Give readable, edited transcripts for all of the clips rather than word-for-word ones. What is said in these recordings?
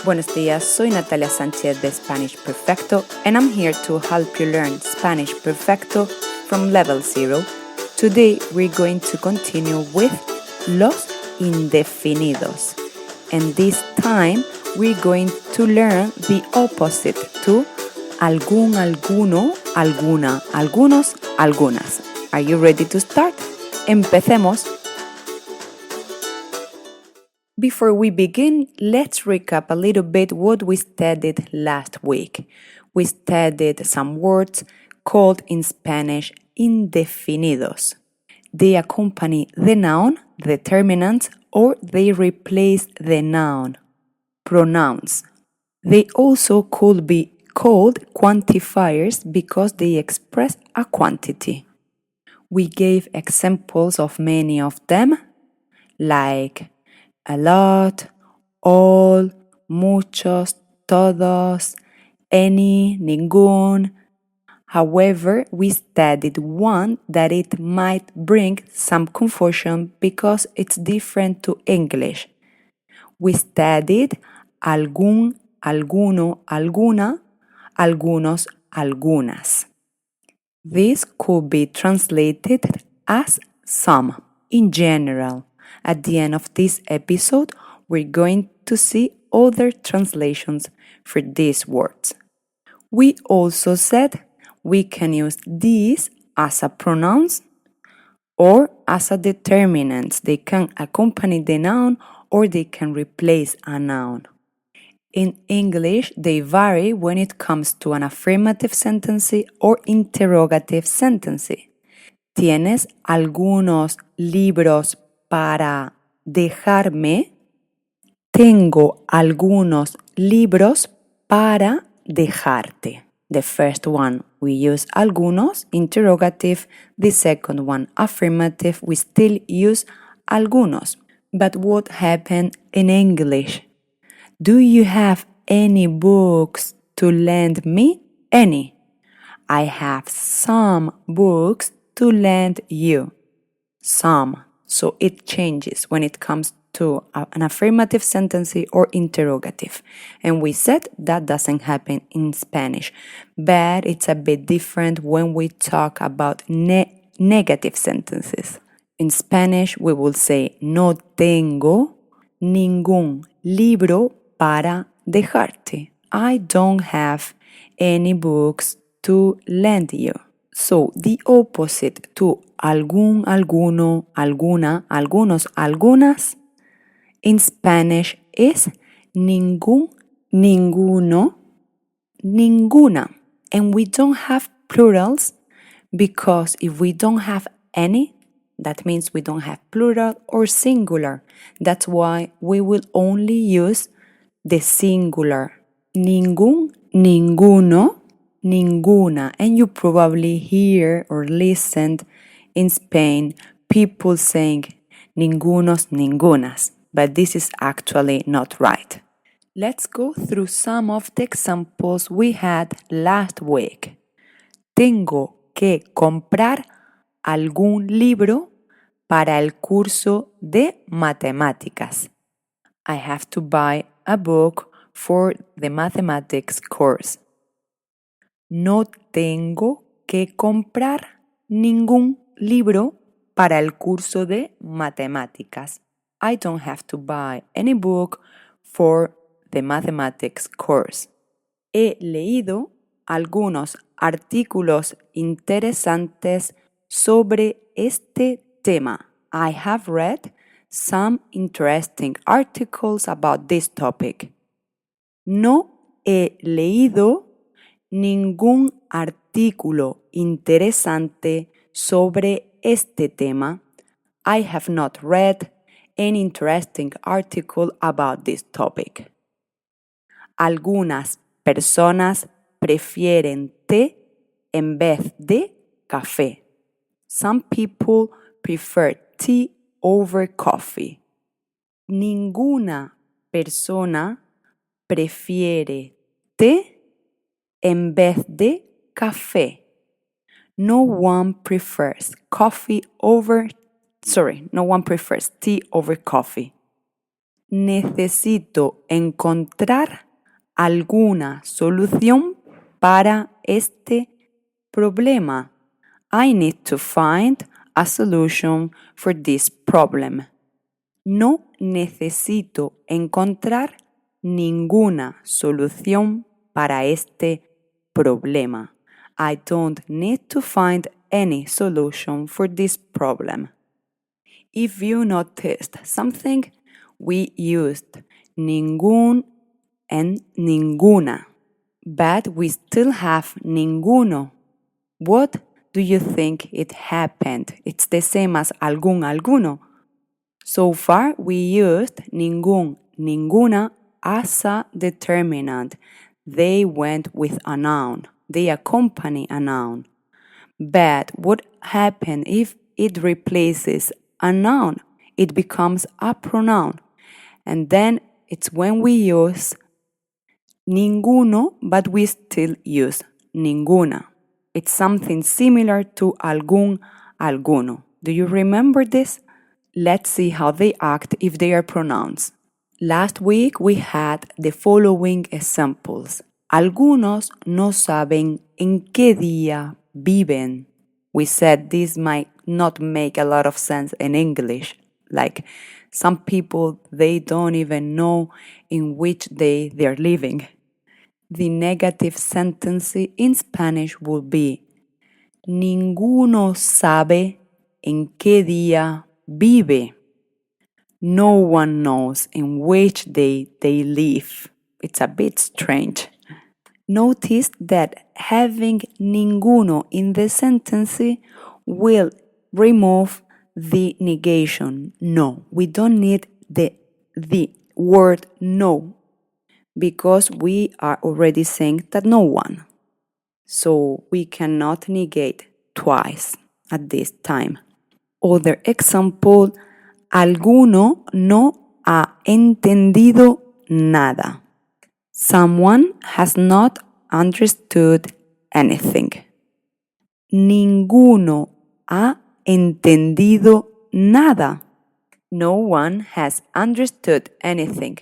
Buenos días, soy Natalia Sánchez de Spanish Perfecto and I'm here to help you learn Spanish Perfecto from level 0. Today we're going to continue with los indefinidos and this time we're going to learn the opposite to algún, alguno, alguna, algunos, algunas. Are you ready to start? Empecemos. Before we begin, let's recap a little bit what we studied last week. We studied some words called in Spanish indefinidos. They accompany the noun, the determinant, or they replace the noun, pronouns. They also could be called quantifiers because they express a quantity. We gave examples of many of them, like a lot, all, muchos, todos, any, ningún. However, we studied one that it might bring some confusion because it's different to English. We studied algún, alguno, alguna, algunos, algunas. This could be translated as some. In general, at the end of this episode, we're going to see other translations for these words. We also said we can use these as a pronouns or as a determinant. They can accompany the noun or they can replace a noun. In English, they vary when it comes to an affirmative sentence or interrogative sentence. ¿Tienes algunos libros para dejarme? Tengo algunos libros para dejarte. The first one, we use algunos, interrogative. The second one, affirmative, we still use algunos. But what happened in English? Do you have any books to lend me? Any. I have some books to lend you. Some. So it changes when it comes to an affirmative sentence or interrogative. And we said that doesn't happen in Spanish. But it's a bit different when we talk about negative sentences. In Spanish, we will say no tengo ningún libro para dejarte. I don't have any books to lend you. So, the opposite to algún, alguno, alguna, algunos, algunas in Spanish is ningún, ninguno, ninguna. And we don't have plurals because if we don't have any, that means we don't have plural or singular. That's why we will only use the singular. Ningún, ninguno, ninguna. And you probably hear or listened in Spain people saying ningunos, ningunas. But this is actually not right. Let's go through some of the examples we had last week. Tengo que comprar algún libro para el curso de matemáticas. I have to buy a book for the mathematics course. No tengo que comprar ningún libro para el curso de matemáticas. I don't have to buy any book for the mathematics course. He leído algunos artículos interesantes sobre este tema. I have read some interesting articles about this topic. No he leído ningún artículo interesante sobre este tema. I have not read an interesting article about this topic. Algunas personas prefieren té en vez de café. Some people prefer tea over coffee. Ninguna persona prefiere té en vez de café. No one prefers tea over coffee. necesito encontrar alguna solución para este problema. I need to find a solution for this problem. No necesito encontrar ninguna solución para este problema. I don't need to find any solution for this problem. If you noticed something, we used ningún and ninguna, but we still have ninguno. What do you think it happened? It's the same as algún, alguno. So far, we used ningún, ninguna as a determinant. They went with a noun. They accompany a noun. But what happens if it replaces a noun? It becomes a pronoun. And then it's when we use ninguno, but we still use ninguna. It's something similar to algún, alguno. Do you remember this? Let's see how they act if they are pronouns. Last week we had the following examples. Algunos no saben en qué día viven. We said this might not make a lot of sense in English. Like some people, they don't even know in which day they're living. The negative sentence in Spanish would be Ninguno sabe en qué día vive. No one knows in which day they live. It's a bit strange. Notice that having ninguno in the sentence will remove the negation. No, we don't need the word no because we are already saying that no one. So we cannot negate twice at this time. Other example, alguno no ha entendido nada. Someone has not understood anything. Ninguno ha entendido nada. No one has understood anything.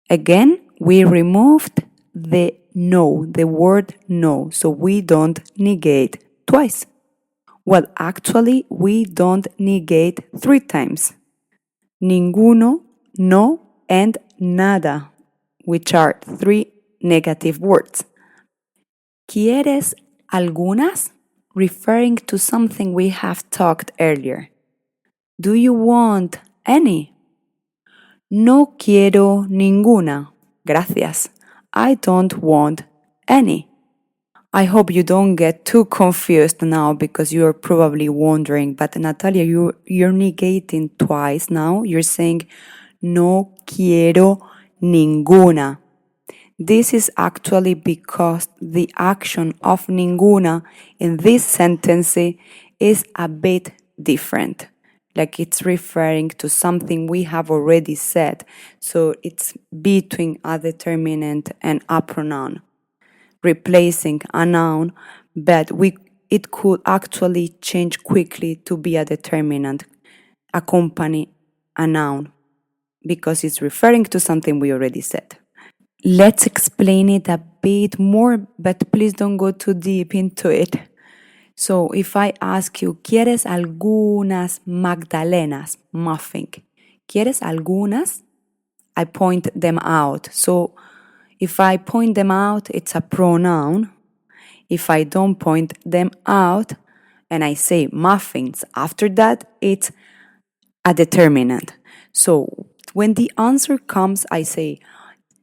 Again, we removed the no, the word no, so we don't negate twice. Well, actually, we don't negate 3 times. Ninguno, no, and nada, which are 3 negative words. ¿Quieres algunas? Referring to something we have talked earlier. Do you want any? No quiero ninguna. Gracias. I don't want any. I hope you don't get too confused now because you're probably wondering, but Natalia, you're negating twice now. You're saying, no quiero ninguna. This is actually because the action of ninguna in this sentence is a bit different. Like it's referring to something we have already said. So it's between a determinant and a pronoun, replacing a noun, but it could actually change quickly to be a determinant, accompany a noun, because it's referring to something we already said. Let's explain it a bit more, but please don't go too deep into it. So if I ask you, ¿quieres algunas magdalenas? Muffin. ¿Quieres algunas? I point them out. So if I point them out, it's a pronoun. If I don't point them out and I say muffins after that, it's a determinant. So when the answer comes, I say,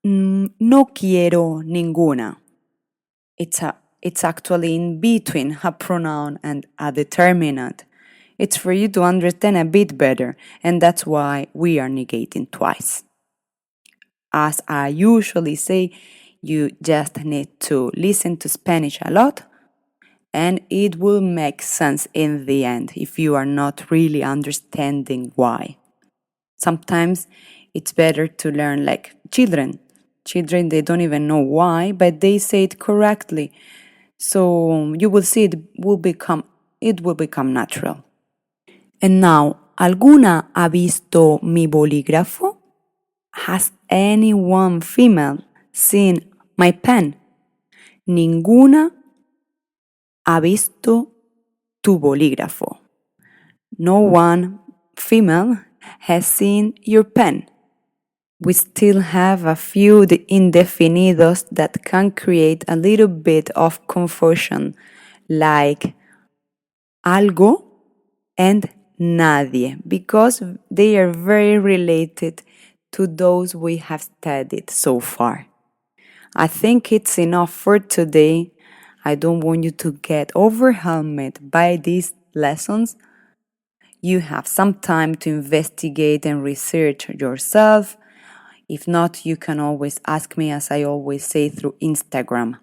no quiero ninguna. It's actually in between a pronoun and a determinant. It's for you to understand a bit better, and that's why we are negating twice. As I usually say, you just need to listen to Spanish a lot, and it will make sense in the end if you are not really understanding why. Sometimes it's better to learn like children. Children, they don't even know why, but they say it correctly. So you will see it will become natural. And now, ¿alguna ha visto mi bolígrafo? Has anyone female seen my pen? Ninguna ha visto tu bolígrafo. No one female has seen your pen. We still have a few indefinidos that can create a little bit of confusion, like algo and nadie, because they are very related to those we have studied so far. I think it's enough for today. I don't want you to get overwhelmed by these lessons. You have some time to investigate and research yourself. If not, you can always ask me, as I always say, through Instagram.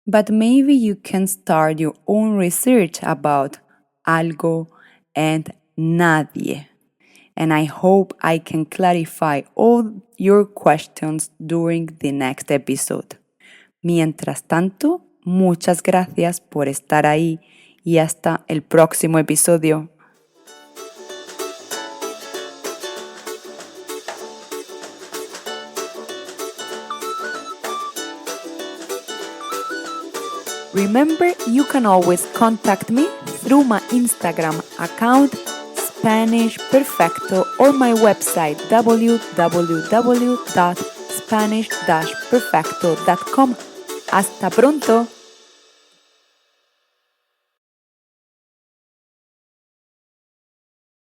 But maybe you can start your own research about algo and nadie. And I hope I can clarify all your questions during the next episode. Mientras tanto, muchas gracias por estar ahí y hasta el próximo episodio. Remember, you can always contact me through my Instagram account, Spanish Perfecto, or my website, www.spanish-perfecto.com. Hasta pronto!